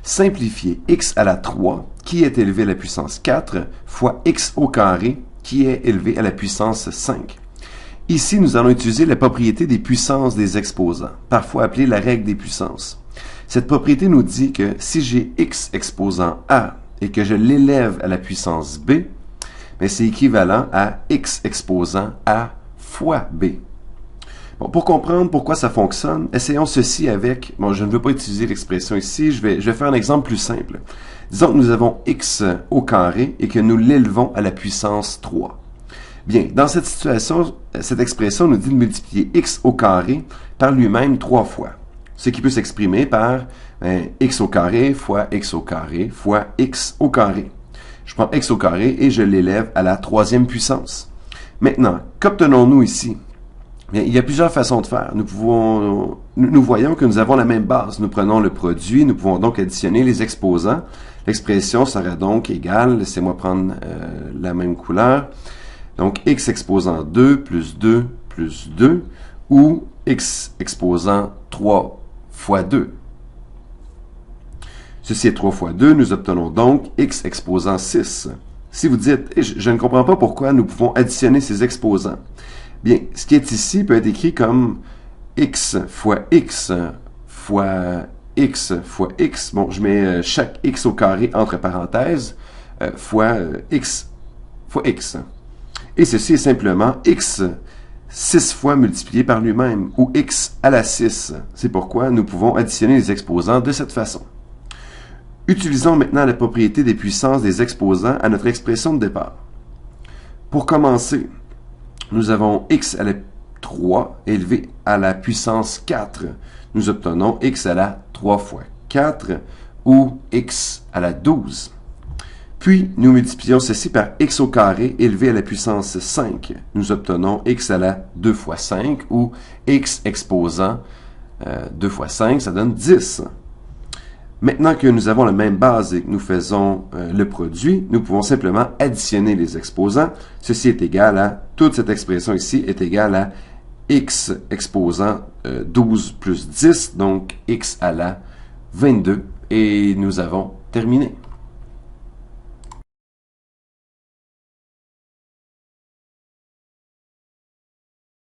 simplifier x à la 3, qui est élevé à la puissance 4, fois x au carré, qui est élevé à la puissance 5. Ici, nous allons utiliser la propriété des puissances des exposants, parfois appelée la règle des puissances. Cette propriété nous dit que si j'ai x exposant a et que je l'élève à la puissance b, c'est équivalent à x exposant a fois b. Bon, pour comprendre pourquoi ça fonctionne, essayons ceci avec... Bon, je ne veux pas utiliser l'expression ici, je vais faire un exemple plus simple. Disons que nous avons x au carré et que nous l'élevons à la puissance 3. Bien, dans cette situation, cette expression nous dit de multiplier x au carré par lui-même 3 fois. Ce qui peut s'exprimer par x au carré fois x au carré fois x au carré. Je prends x au carré et je l'élève à la troisième puissance. Maintenant, qu'obtenons-nous ici? Bien, il y a plusieurs façons de faire. Nous voyons que nous avons la même base. Nous prenons le produit, nous pouvons donc additionner les exposants. L'expression sera donc égale, laissez-moi prendre la même couleur, donc x exposant 2 plus 2 plus 2, ou x exposant 3 fois 2. Ceci est 3 fois 2, nous obtenons donc x exposant 6. Si vous dites, je ne comprends pas pourquoi nous pouvons additionner ces exposants. Bien, ce qui est ici peut être écrit comme x fois x fois x fois x. Bon, je mets chaque x au carré entre parenthèses fois x fois x. Et ceci est simplement x 6 fois multiplié par lui-même, ou x à la 6. C'est pourquoi nous pouvons additionner les exposants de cette façon. Utilisons maintenant la propriété des puissances des exposants à notre expression de départ. Pour commencer, nous avons x à la 3 élevé à la puissance 4. Nous obtenons x à la 3 fois 4, ou x à la 12. Puis, nous multiplions ceci par x au carré élevé à la puissance 5. Nous obtenons x à la 2 fois 5, ou x exposant 2 fois 5, ça donne 10. Maintenant que nous avons la même base et que nous faisons le produit, nous pouvons simplement additionner les exposants. Ceci est égal à, toute cette expression ici est égale à x exposant 12 plus 10, donc x à la 22. Et nous avons terminé.